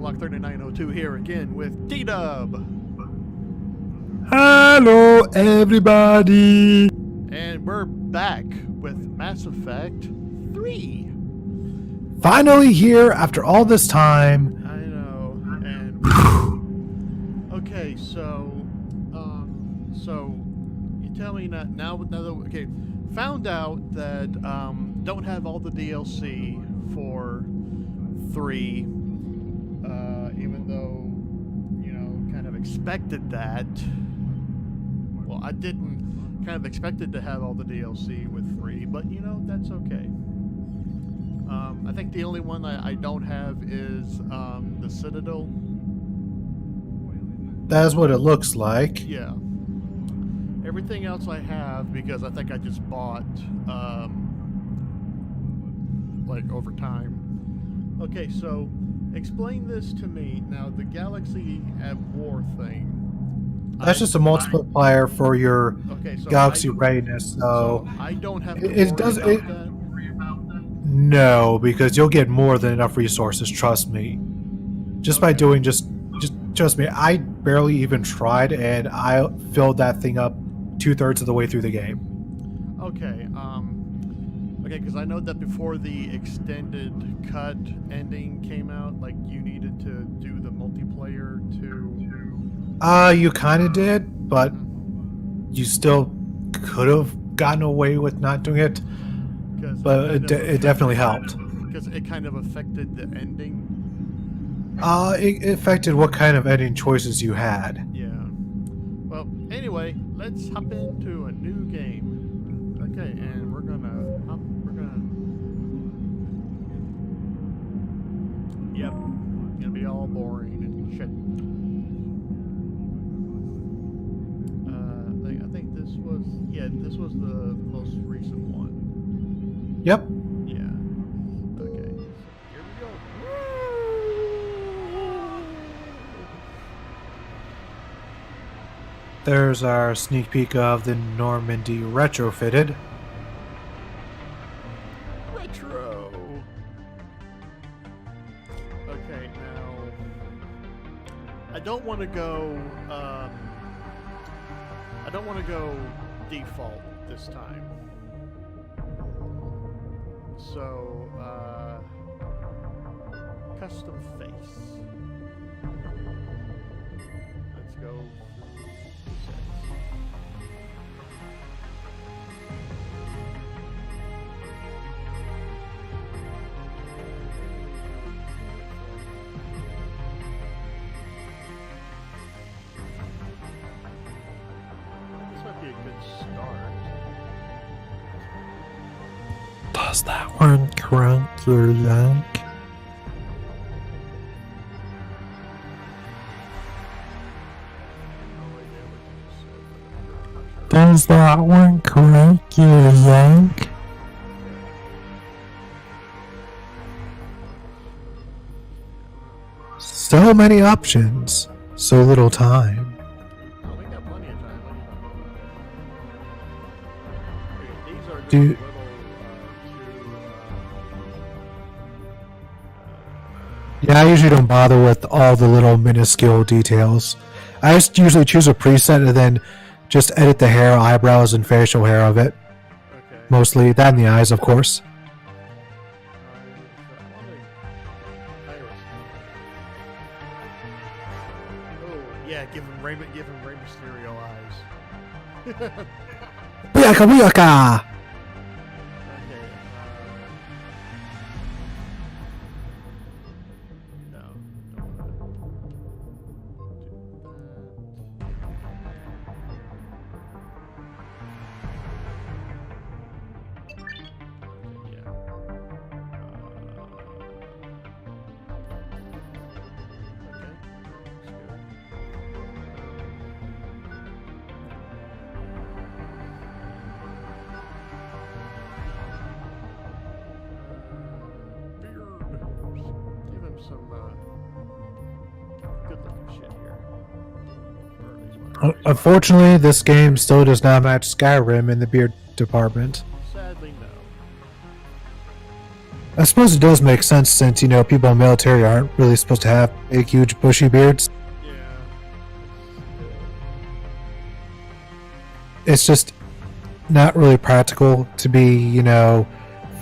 Block3902 here again with D-Dub. Hello, everybody. And we're back with Mass Effect 3. Finally here after all this time. I know. And okay, so you tell me now that okay, found out that don't have all the DLC for 3. Even though, you know, kind of expected that. Well, I didn't kind of expected to have all the DLC with 3, but, you know, that's okay. I think the only one I don't have is the Citadel. That's what it looks like. Yeah. Everything else I have because I think I just bought, like, over time. Okay, so explain this to me. Now, the Galaxy at War thing. That's just a multiplier for your so Galaxy readiness. So I don't have to it does worry it. about that? No, because you'll get more than enough resources. Trust me. Just by doing just trust me. I barely even tried, and I filled that thing up 2/3 of the way through the game. Okay. Okay, because I know that before the extended cut ending came out, like you needed to do the multiplayer to. You kind of did, but you still could have gotten away with not doing it. But it definitely helped. Because it kind of affected the ending. It affected what kind of ending choices you had. Yeah. Well, anyway, let's hop into a new game. Okay, and we're gonna. Yep. Gonna be all boring and shit. I think this was. Yeah, this was the most recent one. Yep. Yeah. Okay. So here we go. There's our sneak peek of the Normandy retrofitted. Retro. Okay, now I don't want to go. I don't want to go default this time. So, custom face. Let's go through settings. This might be a good start. Does that one crank your yank? Does that one crank your yank? So many options, so little time. Oh, we got plenty of time. Okay, these are just Do- little Yeah, I usually don't bother with all the little minuscule details. I just usually choose a preset and then just edit the hair, eyebrows, and facial hair of it. okay. Mostly that and the eyes, of course. Oh, yeah, give him Rey Mysterio eyes. Booyaka booyaka! Okay. No. Don't wanna do that. Yeah. Okay. That's good. Unfortunately, this game still does not match Skyrim in the beard department. Sadly, no. I suppose it does make sense since, people in the military aren't really supposed to have big, huge, bushy beards. Yeah. It's just not really practical to be,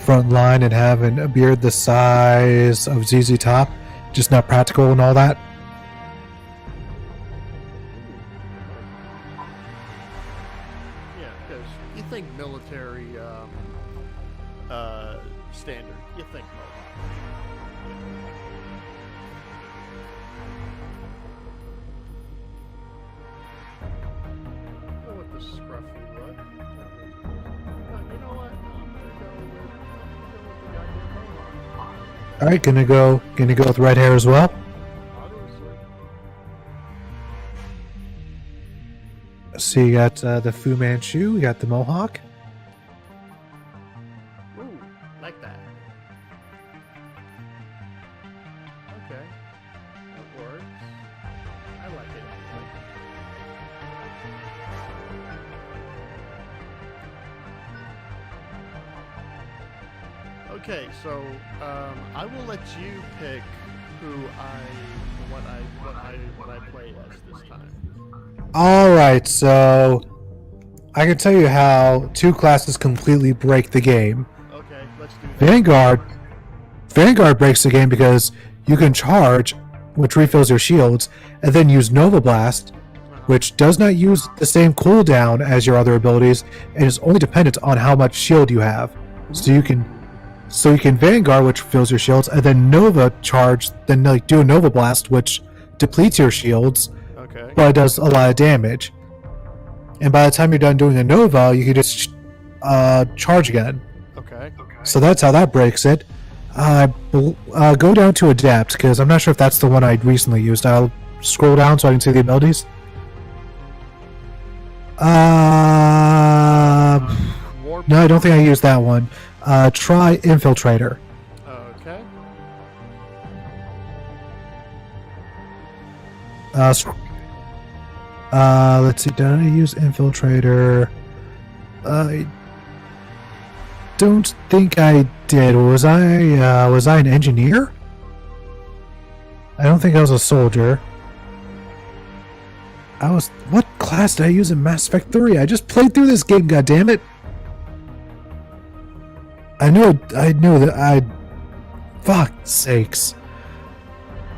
front line and having a beard the size of ZZ Top. Just not practical and all that. Yeah, because you think military standard, you think Mohawk. Go with the scruffy look. No, you know what? I'm gonna go with the goddamn Mohawk. All right, gonna go with red hair as well. Obviously. So you got the Fu Manchu, you got the Mohawk. Ooh, like that. Okay. That works. I like it anyway. Okay, so I will let you pick what I play as this time. All right, so I can tell you how two classes completely break the game. Okay, let's do that. Vanguard breaks the game because you can charge, which refills your shields, and then use Nova Blast, which does not use the same cooldown as your other abilities, and is only dependent on how much shield you have. So you can Vanguard, which fills your shields, and then Nova charge, then do a Nova Blast, which depletes your shields, Okay. but it does a lot of damage. And by the time you're done doing the Nova, you can just charge again. Okay. So that's how that breaks it. Go down to Adapt, because I'm not sure if that's the one I recently used. I'll scroll down so I can see the abilities. Warp. No, I don't think I used that one. Try Infiltrator. Okay. Let's see. Did I use Infiltrator? I don't think I did. Was I an engineer? I don't think I was a soldier. What class did I use in Mass Effect 3? I just played through this game, goddammit. I knew that fuck sakes.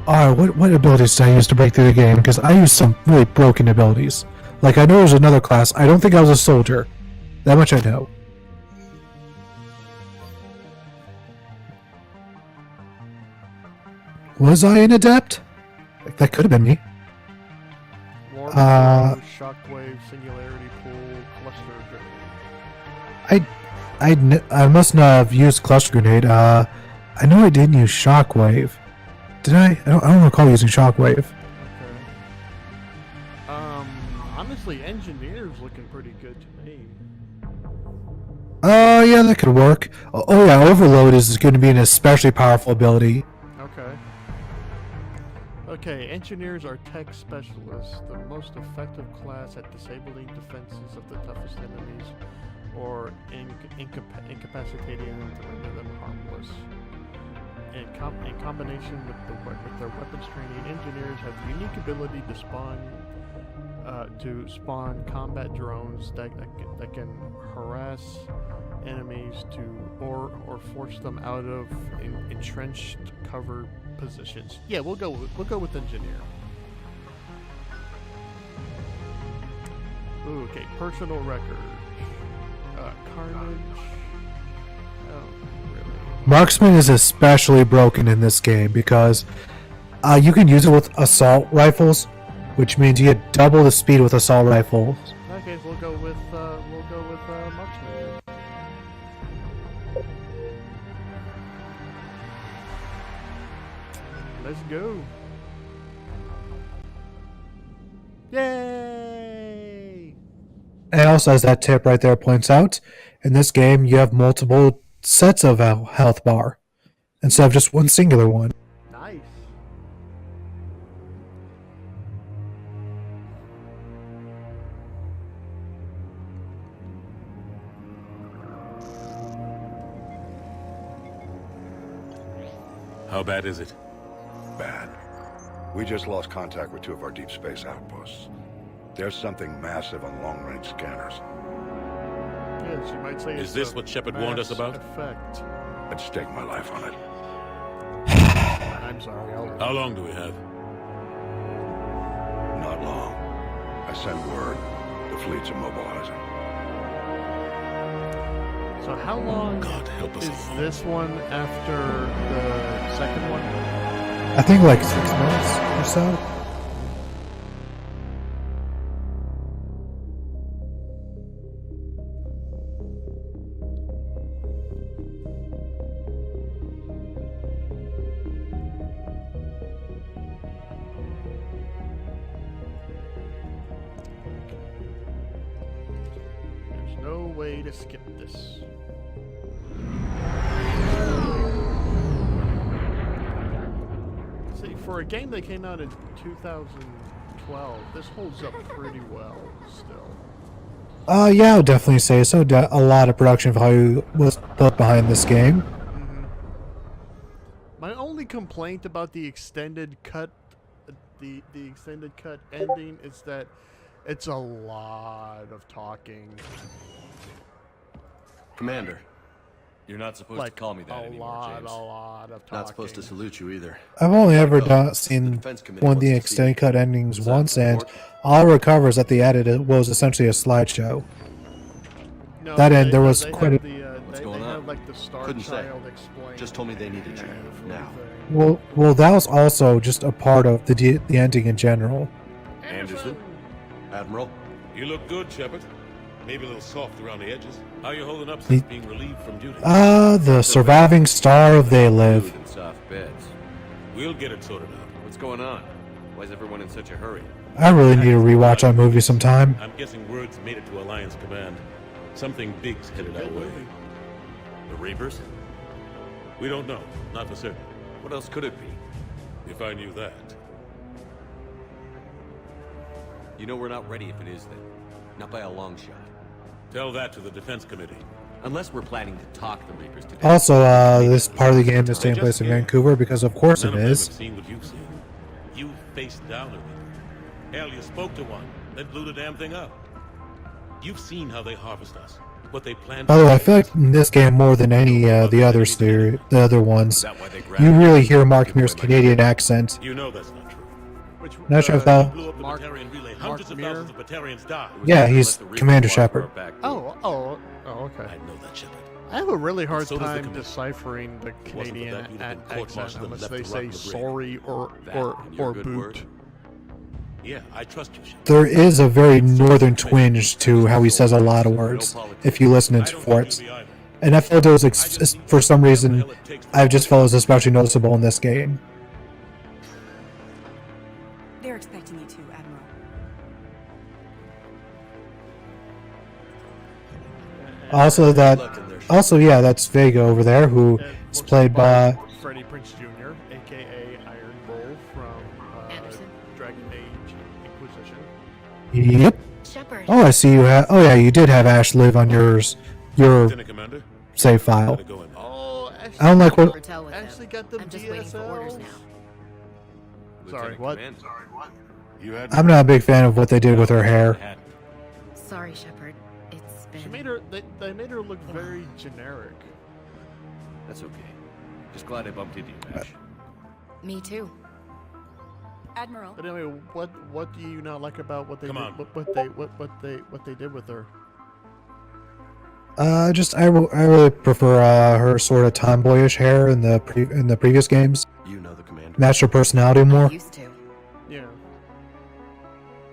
Alright, what abilities did I use to break through the game? Because I used some really broken abilities. Like, I know there's another class. I don't think I was a soldier. That much I know. Was I an adept? That could have been me. Warp. Shockwave. Singularity pool. Cluster. I must not have used cluster grenade. I know I didn't use shockwave. Did I? I don't recall using shockwave. Okay. Honestly, engineer's looking pretty good to me. Yeah, that could work. Oh yeah, overload is going to be an especially powerful ability. Okay. Okay, engineers are tech specialists, the most effective class at disabling defenses of the toughest enemies, or incapacitating them to render them harmless. In combination with their weapons training, engineers have the unique ability to spawn combat drones that can harass enemies or force them out of entrenched cover positions. Yeah, we'll go with engineer. Ooh, okay, personal record. Carnage. Oh, really? Marksman is especially broken in this game because you can use it with assault rifles, which means you get double the speed with assault rifles. Okay, we'll go with marksman. Let's go. Yay! And also, as that tip right there points out, in this game you have multiple sets of health bar instead of just one singular one. Nice. How bad is it? Bad. We just lost contact with 2 of our deep space outposts. There's something massive on long-range scanners. Yes, you might say. Is it's this a what Shepard warned us mass about? Effect. I'd stake my life on it. I'm sorry. How long do we have? Not long. I sent word. The fleet's immobilizing. So how long God help us is all. this one after the second one? I think like 6 months or so. There's no way to skip this. See, for a game that came out in 2012, this holds up pretty well still. Yeah, I would definitely say so. A lot of production value was put behind this game. My only complaint about the extended cut, the extended cut ending is that it's a lot of talking. Commander, you're not supposed to call me that anymore, James. A lot of talking. Not supposed to salute you either. I've only ever The seen defense committee one of the wants to see extended you. cut endings Is that once, and important? all it covers that they added was essentially a slideshow. No, That end, there no, was they quite have a- the, What's they going have on? like the Star Couldn't say. Child explain. Just told me they needed you. Now. Well, that was also just a part of the ending in general. Anderson? Admiral? You look good, Shepard. Maybe a little soft around the edges. How you holding up since being relieved from duty? The surviving star of They Live. Food and soft beds. We'll get it sorted out. What's going on? Why is everyone in such a hurry? I really need to rewatch that movie sometime. I'm guessing word's made it to Alliance Command. Something big's headed our way. The Reapers? We don't know. Not for certain. What else could it be? If I knew that. You know we're not ready if it is then. Not by a long shot. Tell that to the Defense Committee. Unless we're planning to talk the Reapers to death. Also, this part of the game is taking place in Vancouver because, of course, None it of them have is. seen what you've seen. You faced down a Reaper. Hell, you spoke to one, then blew the damn thing up. You've seen how they harvest us. What they plan. By the way, I feel like in this game more than any the other ones, Is that why they grabbed you me? really hear Mark Mear's Canadian accent. You know that's not true. Which, Not sure if You that. blew up the Mark- Batarian relay. Mark Hundreds of Meir? thousands of Batarians died. It was Yeah, time to he's let the Reapers Commander walk Shepard. our back oh, okay. I know that, Shepard. I have a really hard So does the time committee. deciphing the Wasn't for Canadian that, you'd have been accent court-martialed and unless left they to rot say in the grave. sorry or That and your good boot. word? Yeah, I trust you, Shepard. There is a very northern twinge to how he says a lot of words, if you listen I into don't think Forts. you'll be either. And I felt it was, for some reason, I just felt it was especially noticeable in this game. They're expecting you to, Admiral. Also, yeah, that's Vega over there, who And is voiced played by. Freddie Prinze Jr., aka Iron Bull from Anderson? Dragon Age Inquisition. Yep. Shepard. Oh, I see you have. Oh, yeah, you did have Ash live on your Lieutenant Commander, save file. gotta go in. Oh, Ashley, I don't like what. Tell with Ashley them. got them I'm just waiting for orders DSLs. now. Sorry, Lieutenant what? Commander. You had I'm not a big fan of what they did with her hair. Sorry, Shepard. It's been. She made her. They made her look very generic. That's okay. Just glad I bumped into you, Ash. Me too. Admiral. But anyway, what do you not like about what they Come did, on. what they did with her? I really prefer her sort of tomboyish hair in the previous games. You know the commander. Match her personality more. Used to. Yeah.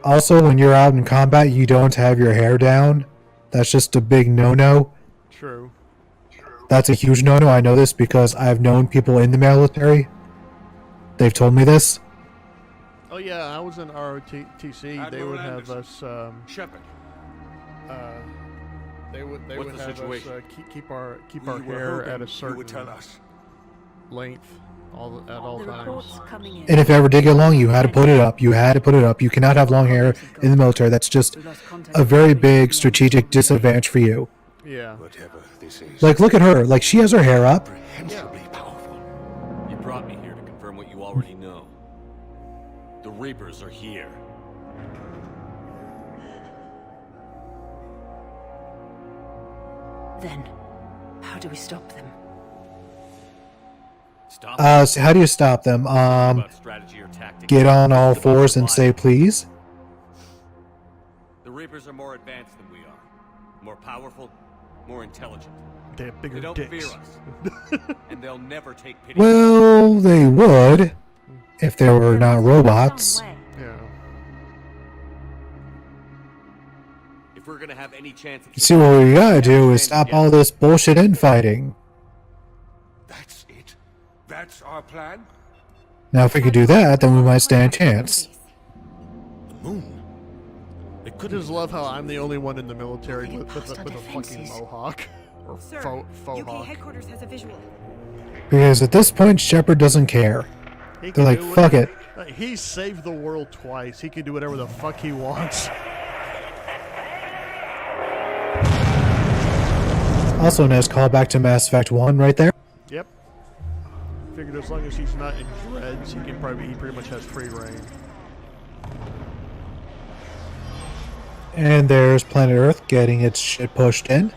Also, when you're out in combat, you don't have your hair down. That's just a big no-no. True. That's a huge no-no. I know this because I've known people in the military. They've told me this. Oh yeah, I was in ROTC. They Admiral would have Anderson. us. Shepard. They would What's have the us situation? keep our hair at a certain us. length at all The times. reports coming in. And if it ever did get long, you had to put it up. You had to put it up. You cannot have long hair in the military. That's just a very big strategic disadvantage for you. Yeah. Whatever this is. Like, look at her. Like, she has her hair up. Comprehensively powerful. You brought me Reapers are here. Then, how do we stop them? Stop. So how do you stop them? About strategy or tactics. Get on all It's about fours and say survival. please. The Reapers are more advanced than we are. More powerful, more intelligent. They have They bigger don't dicks. fear us. And they'll never take pity. Well, they would if they were not robots. Yeah. If we're gonna have any chance of See, what we gotta do is stop all this bullshit infighting. That's it? That's our plan? Now, if we could do that, then we might stand a chance. The moon? They I couldn't just love how I'm the only one in the military They with passed a our fucking defenses. mohawk. Or Sir, faux UK hawk. headquarters has a visual. Because at this point, Shepard doesn't care. He They're can like, do fuck it. He saved the world twice. He can do whatever the fuck he wants. Also, a nice callback to Mass Effect 1 right there. Yep. Figured as long as he's not in dreads, he pretty much has free reign. And there's Planet Earth getting its shit pushed in.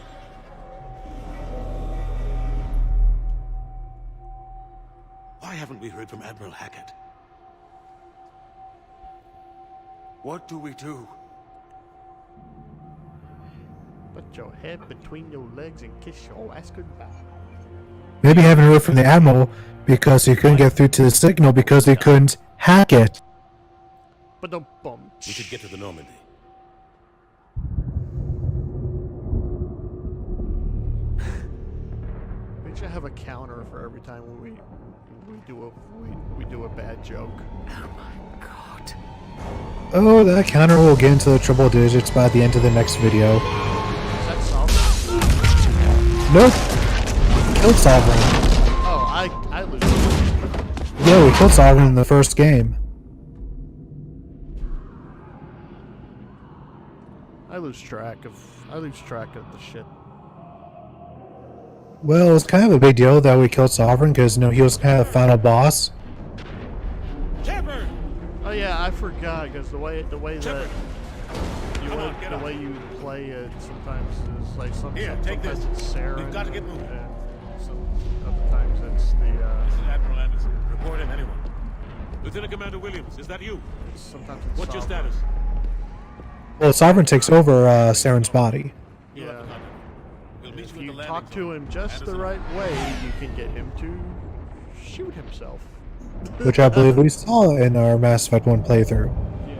Why haven't we heard from Admiral Hackett? What do we do? Put your head between your legs and kiss your ass goodbye. Maybe haven't heard from the Admiral because he couldn't get through to the signal because they couldn't hack it. But don't bum. We should get to the Normandy. We should have a counter for every time when we do a bad joke. God. Oh, that counter will get into the triple digits by the end of the next video. Is that Sovereign? Nope. Killed Sovereign. Oh, I lose. Yeah, we killed Sovereign in the first game. I lose track of the shit. Well, it's kind of a big deal that we killed Sovereign because, you know, he was kind of the final boss. Shepard! Oh yeah, I forgot because the way that Come on, get the up. way you play it sometimes is like Here, take sometimes this. it's Sarah. We've got to get moving. And some other times it's the This is Admiral Anderson. Report in, anyone. Lieutenant Commander Williams, is that you? sometimes it's What's your Sovereign. status? Well, Sovereign takes over Saren's body, You have Yeah. the contact. We'll meet If you you at the talk landing to zone. him just the Anderson. right way, you can get him to shoot himself. which I believe we saw in our Mass Effect 1 playthrough. Yeah.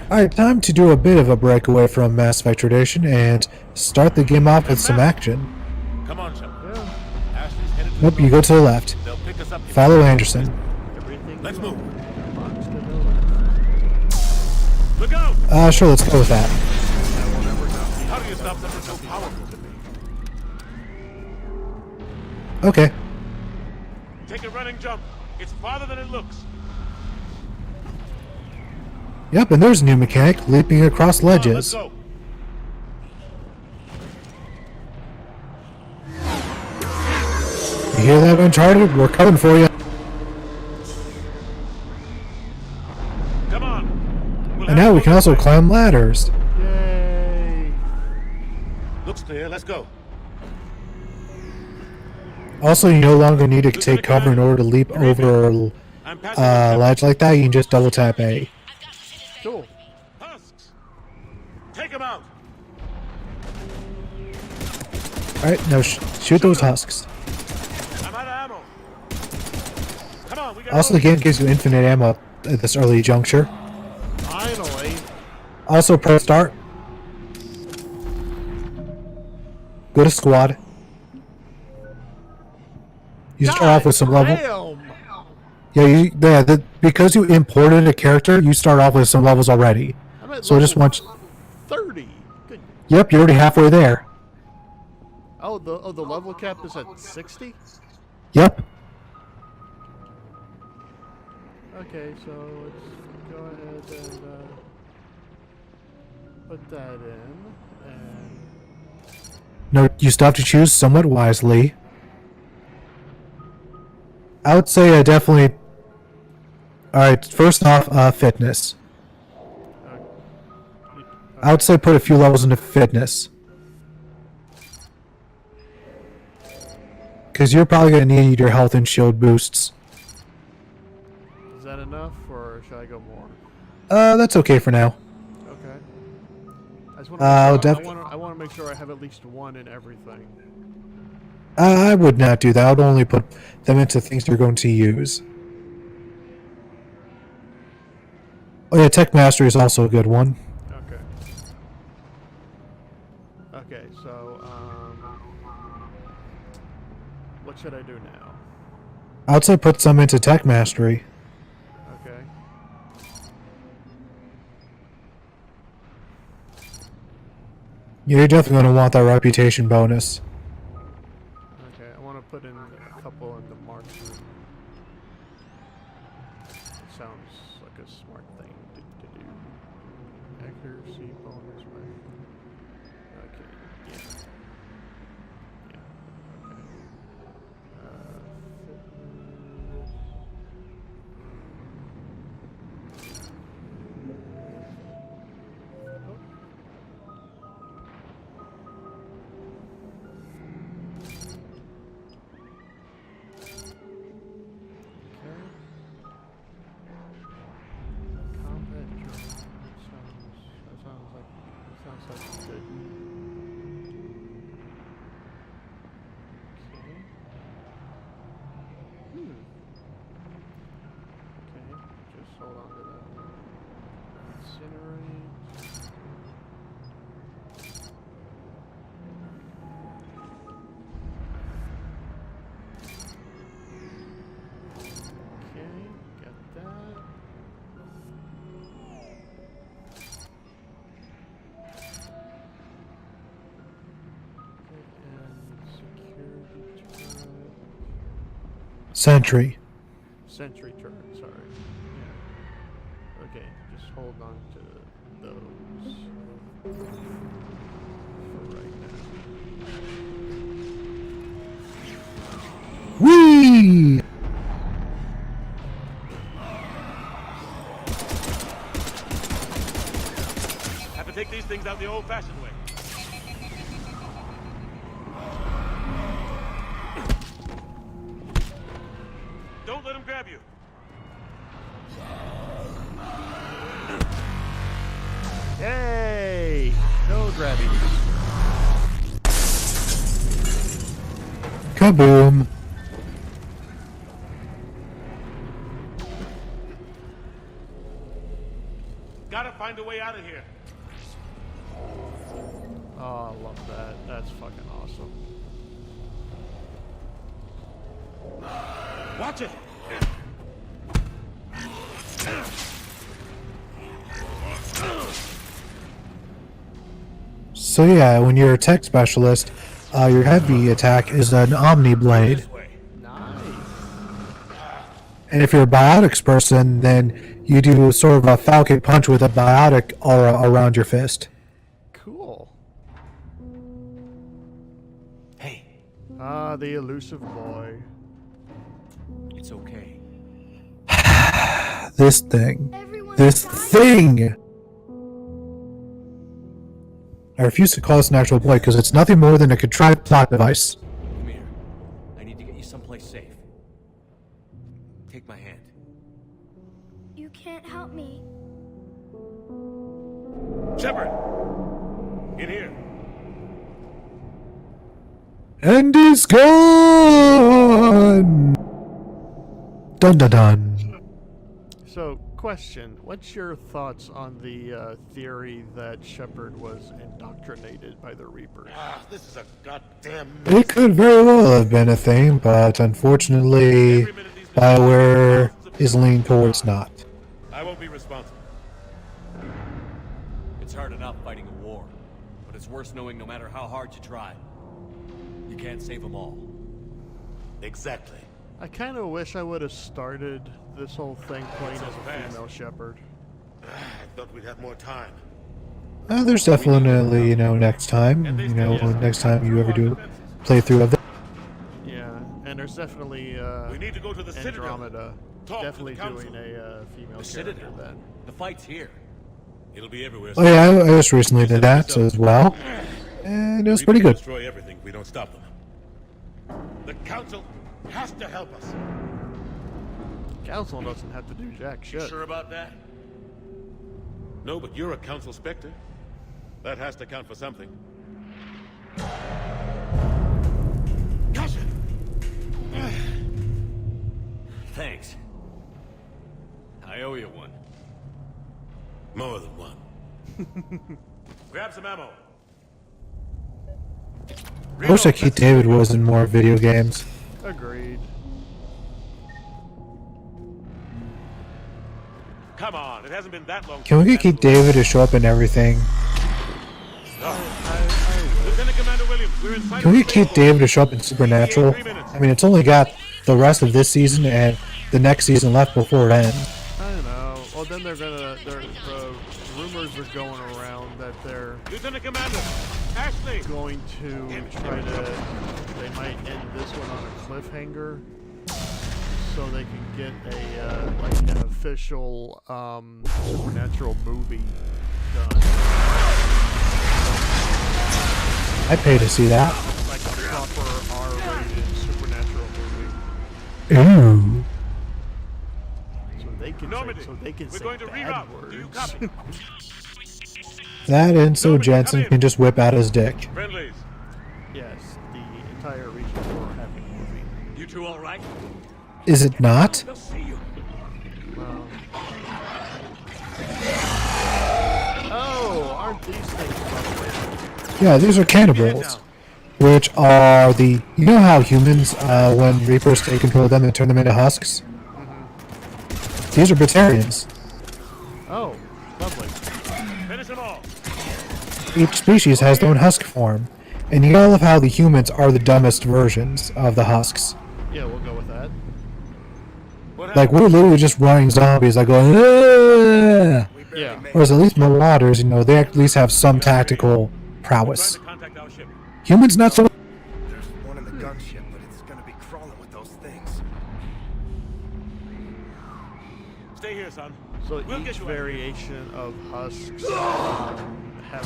Alright, time to do a bit of a breakaway from Mass Effect tradition and start the game off with some action. Come on, Shepard. Yeah. Ashley's headed to Nope, the you go to the left. They'll pick us up. Follow Anderson. Everything. Let's move. Box to the left. Look out! Sure, let's go with that. I will never not be How do you stop something so powerful? to me. Okay. Take a running jump. It's farther than it looks. Yep, and there's a new mechanic, leaping across Come on, let's ledges. go. You hear that, Uncharted? We're coming for you. Come on. We'll And have now to we go can this also way. climb ladders. Yay! Looks clear. Let's go. Also, you no longer need to take cover in order to leap over I'm passing a ledge like that. You can just double tap A. Cool. Husks. Take him out. Alright, now shoot those husks. I'm out of ammo. Come on, we got. Also, the game gives you infinite ammo at this early juncture. Finally. Also, press start. Go to squad. You start off with some level. Damn! Because you imported a character, you start off with some levels already. I'm at So I just level want 30. Good. Yep, you're already halfway there. Oh, the level cap is at 60? Yep. Okay, so let's go ahead and put that in. And No, you still have to choose somewhat wisely. I would say definitely. All right, first off, fitness. I would say put a few levels into fitness. Because you're probably going to need your health and shield boosts. Is that enough, or should I go more? That's okay for now. Okay. I just want to make sure I have at least one in everything. I would not do that. I would only put them into things you're going to use. Oh yeah, Tech Mastery is also a good one. Okay. Okay, so, what should I do now? I would say put some into Tech Mastery. Okay. You're definitely going to want that reputation bonus. Okay, I want to put in a couple in the marksman. Sounds like a smart thing to do. Accuracy bonus, right? Okay, yeah. Yeah, okay. Fitness. Combat drone. Sounds like good. Okay. Okay, just hold on to that one. Incinerate. Okay, got that. And security turret. Sentry. Sentry turret, sorry. Yeah. Okay, just hold on to those for right now. Whee! Have to take these things out the old-fashioned way. Don't let him grab you. Yay! No grabbing. Kaboom! Gotta find a way out of here. Oh, I love that. That's fucking awesome. Watch it. So yeah, when you're a tech specialist, your heavy attack is an Omni Blade. This way. Nice. And if you're a biotics person, then you do sort of a Falcon Punch with a biotic aura around your fist. Cool. Hey, Ah, the elusive boy. it's okay. This thing. Everyone's This dying. thing! I refuse to call this an actual boy because it's nothing more than a contrived plot device. Come here. I need to get you someplace safe. Take my hand. You can't help me. Shepard. In here. And he's gone! Dun dun dun. So, question. What's your thoughts on the theory that Shepard was indoctrinated by the Reapers? Ah, this is a goddamn. It could very well have been a thing, but unfortunately, BioWare is leaning towards not. I won't be responsible. It's hard enough fighting a war, but it's worse knowing no matter how hard you try, you can't save them all. Exactly. I kind of wish I would have started this whole thing playing So as a fast. female Shepard. I thought we'd have more time. There's definitely, next time, next time you ever do a playthrough of it. Yeah, and and there's definitely We need to go to the Citadel. Andromeda. Talk to Definitely the council. doing a female The character Citadel. then. The fight's here. It'll be everywhere. Oh yeah, I just recently did that as well, and it was pretty Reapers good. Destroy everything if we don't stop them. The council has to help us. Council doesn't have to do jack shit. Sure about that? No, but you're a council specter. That has to count for something. Gotcha. Thanks. I owe you one. More than one. Grab some ammo. I wish that Keith David was in more video games. Agreed. Come on, it hasn't been that long. Can we get Keith David to show up in everything? Lieutenant Commander Williams, we're in sight Can we of get Keith David to show up in Supernatural? I mean, it's only got the rest of this season and the next season left before it ends. I don't know. Well, then rumors are going around that they're Lieutenant Commander, Ashley. going to try to. They might end this one on a cliffhanger, so they can get a like an official Supernatural movie done. I'd pay to see that. Like a proper R-rated Supernatural movie. Ooh. So they can Normandy, say, we're say going to bad reroute. words. Do you copy? That and so Jensen can just whip out his dick. Friendlies. Yes, the entire region for having a movie. You two all right? Is it not? They'll see you. Oh, aren't these things lovely? Yeah, these are cannibals. Which are the... You know how humans, when Reapers take control of them and turn them into husks? These are Batarians. Oh, lovely. Finish them all. Each species has their own husk form. And you gotta love how the humans are the dumbest versions of the husks. Yeah, we'll go with that. What Like, we're literally just running zombies, like going, "Aah!" Yeah. Whereas at least Marauders, you know, they at least have some tactical Trying prowess. to contact our ship. Humans not so... There's one in the gunship, but it's gonna be crawling with those things. Stay here, son. So We'll each get you out of here. variation of husks have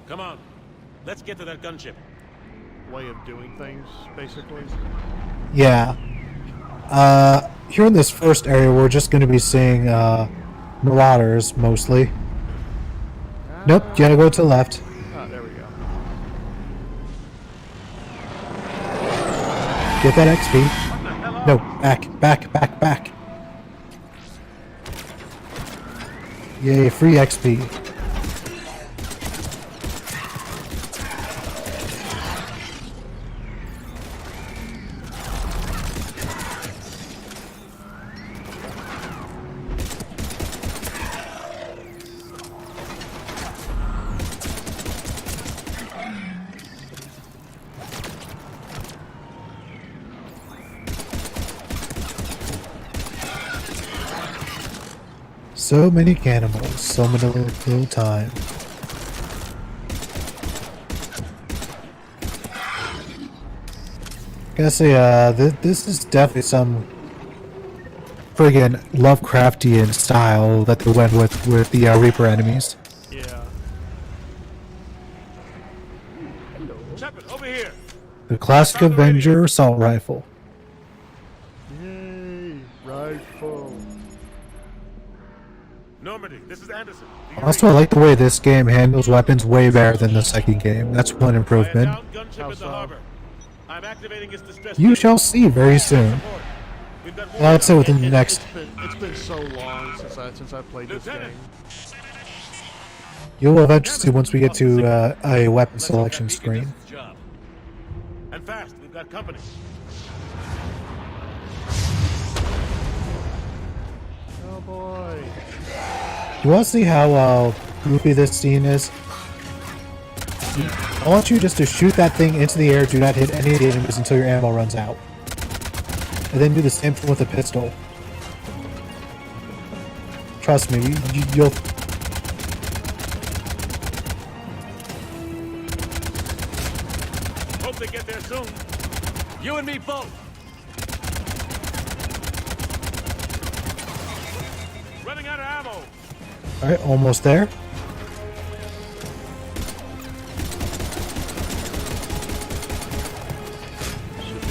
Come on. Let's get to that gunship. a way of doing things, basically. Yeah. Here in this first area, we're just going to be seeing Marauders, mostly. Nope, you gotta go to the left. Ah, there we go. Get that XP. No, back. Yay, free XP. So many cannibals, so many little time. Gotta say, this is definitely some friggin' Lovecraftian style that they went with the Reaper enemies. Yeah. Shepard, over here. The classic Avenger assault rifle. Yay, rifle. Normandy, this is Anderson. Do you Also, I read? like the way this game handles weapons way better than the second game. That's one I am improvement. down gunship How in the so? harbor. I'm activating its distress. You shall see very soon. Support. We've got Well, I'd say within the next... It's been so long since I played this Lieutenant. game. You'll eventually see once we get to a weapon Let's hope that selection beacon screen. does its job. And fast, we've got company. Oh boy. You want to see how goofy this scene is? I want you just to shoot that thing into the air, do not hit any of the enemies until your ammo runs out. And then do the same thing with a pistol. Trust me, you'll... Hope they get there soon. You and me both. Running out of ammo. All right, almost there. Should be.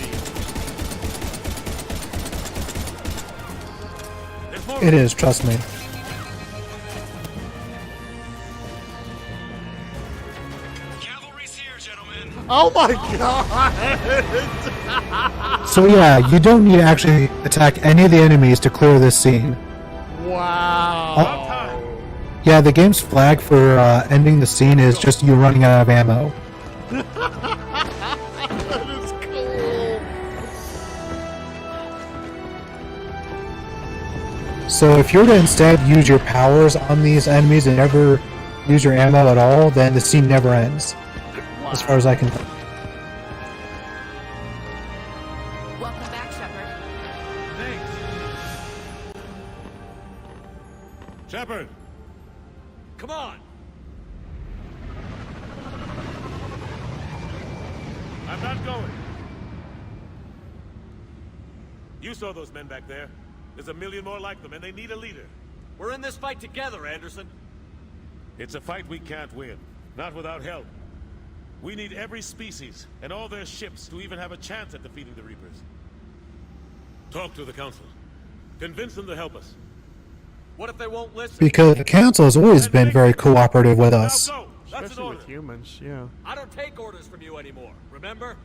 There's more. It is, trust me. Oh my god! So yeah, you don't need to actually attack any of the enemies to clear this scene. Wow. Yeah, the game's flag for ending the scene is just you running out of ammo. That is cool. So if you were to instead use your powers on these enemies and never use your ammo at all, then the scene never ends. As far as I can tell. Welcome back, Shepard. Thanks. Shepard. Come on. I'm not going. You saw those men back there. There's a million more like them, and they need a leader. We're in this fight together, Anderson. It's a fight we can't win. Not without help. We need every species and all their ships to even have a chance at defeating the Reapers. Talk to the Council. Convince them to help us. What if they won't listen? Because the council has always been very cooperative with us. Now go! That's an Especially order. with humans, yeah. I don't take orders from you anymore, remember?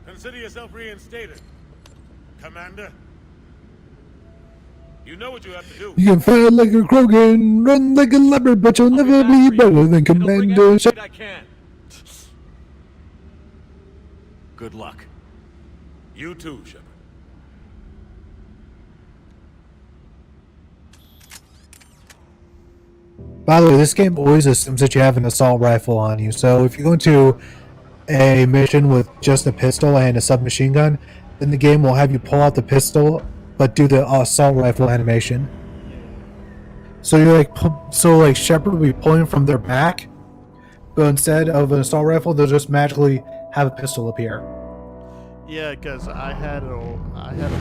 Consider yourself reinstated. Commander. You know what you have to do. You can fight like a Krogan, run like a leopard, but you'll never be better than It'll bring Commander everything Shepard. I can. Good luck. You too, Shepard. By the way, this game always assumes that you have an assault rifle on you, so if you go into a mission with just a pistol and a submachine gun, then the game will have you pull out the pistol, but do the assault rifle animation. So you're like Shepard will be pulling from their back, but instead of an assault rifle, they'll just magically have a pistol appear. Yeah, because I had a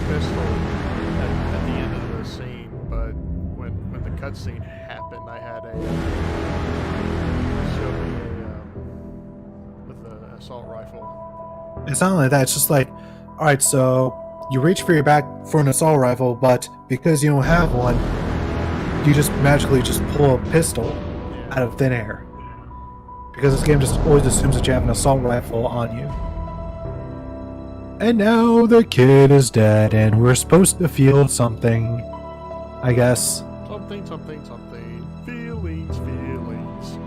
pistol at the end of the scene, but when the cutscene happened, I had a showed me with an assault rifle. It's not like that. It's just like, all right, so you reach for your back for an assault rifle, but because you don't have one, you just magically just pull a pistol out of thin air. Because this game just always assumes that you have an assault rifle on you. And now the kid is dead, and we're supposed to feel something, I guess. Something, something, something. Feelings, feelings.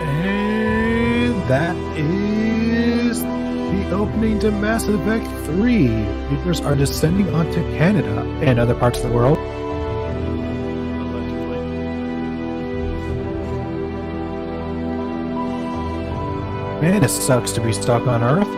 And that is the opening to Mass Effect 3. Reapers are descending onto Canada and other parts of the world. Allegedly. Man, it sucks to be stuck on Earth. Yep.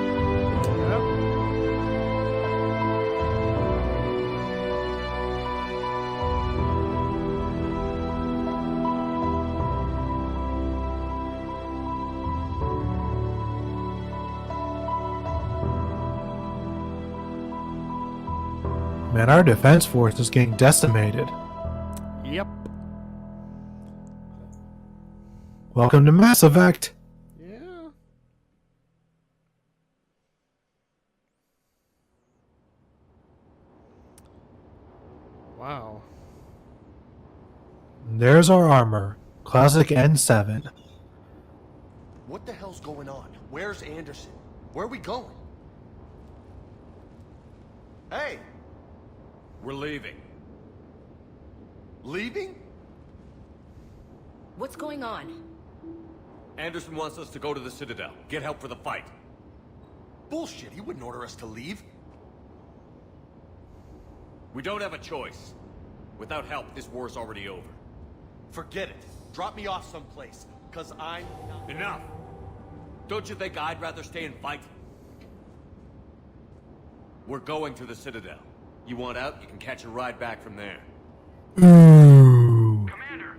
Man, our defense force is getting decimated. Yep. Welcome to Mass Effect. Yeah. Wow. There's our armor. Classic N7. What the hell's going on? Where's Anderson? Where are we going? Hey! We're leaving. Leaving? What's going on? Anderson wants us to go to the Citadel, get help for the fight. Bullshit, he wouldn't order us to leave. We don't have a choice. Without help, this war's already over. Forget it. Drop me off someplace, cause I'm not... Enough! Don't you think I'd rather stay and fight? We're going to the Citadel. You want out, you can catch a ride back from there. Ooh. Commander,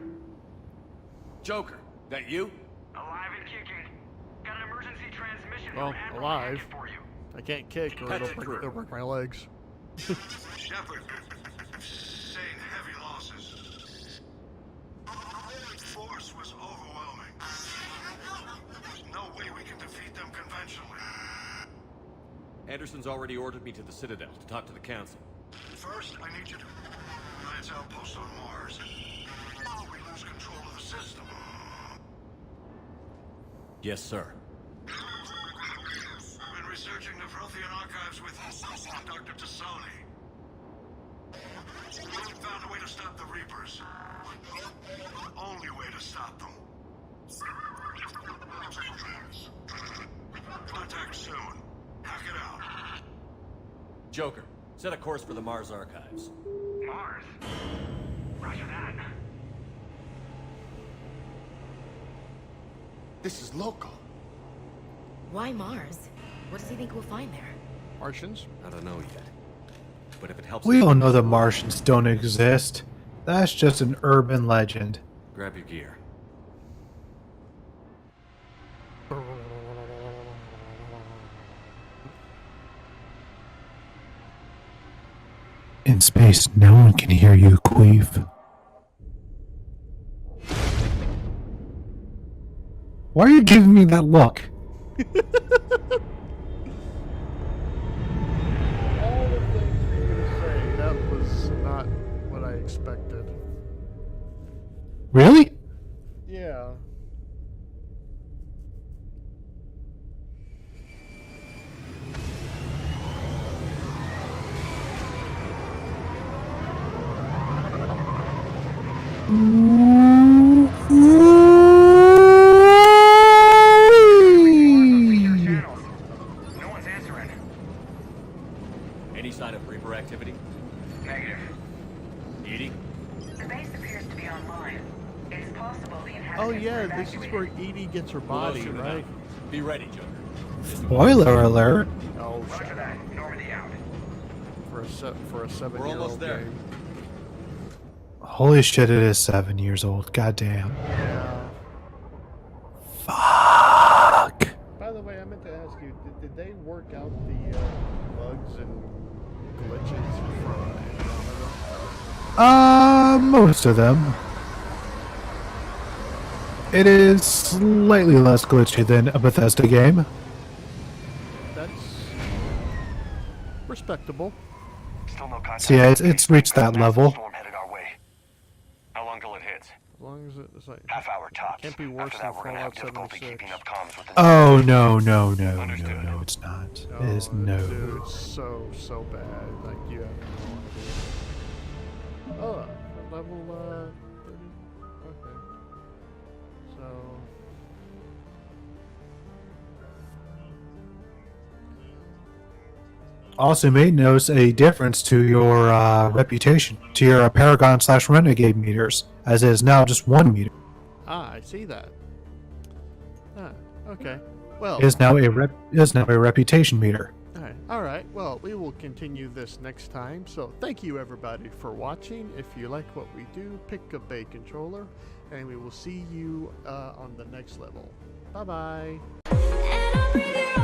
Joker, that you? alive and kicking. Got an emergency transmission Well, from Admiral alive. Hackett for you. I can't kick or Patch it'll it break, through. it'll break my legs. Shepard, sustained heavy losses. Force was overwhelming. There's no way we can defeat them conventionally. Anderson's already ordered me to the Citadel to talk to the Council. First, I need you to Alliance outpost on Mars. We lose control of the system. Yes, sir. I've been researching the Prothean archives with Dr. Tassoni. We've found a way to stop the Reapers. The only way to stop them. Contact soon. Hack it out. Joker, set a course for the Mars archives. Mars. Roger that. This is local. Why Mars? What does he think we'll find there? Martians? I don't know yet. But if it helps, We all know the Martians don't exist. That's just an urban legend. grab your gear. In space, no one can hear you queef. Why are you giving me that look? All the things you're gonna say, that was not what I expected. Really? Yeah. Channels. No one's answering. Any sign of Reaper activity? Negative. Edie? The base appears to be online. It is possible the inhabitants Oh were yeah, this is where evacuated. Edie gets her We'll body, soon right? enough. Be ready, Joker. Spoiler alert. Oh, Roger that. Normandy out. for a 7-year-old almost there. game. Holy shit, it is 7 years old. Goddamn. Yeah. Fuck. By the way, I meant to ask you, did they work out the bugs and glitches from Andromeda? Most of them. It is slightly less glitchy than a Bethesda game. That's respectable. Still no contact. So yeah, it's reached that level. Storm headed our way. How long till it hits? As long as it's like Half hour tops. Can't be worse After that, than we're gonna have Fallout difficulty 76. keeping up comms with the. Oh no, Understood. no, it's not. oh, It is no. dude, it's so bad. Like you have no idea. Oh, level 30. Okay. So Also, you may notice a difference to your reputation, to your Paragon/Renegade meters, as it is now just 1 meter. I see that. Okay. Well, It is now a reputation meter. all right. Well, we will continue this next time. So, thank you everybody for watching. If you like what we do, pick up a controller, and we will see you on the next level. Bye bye. And I'm really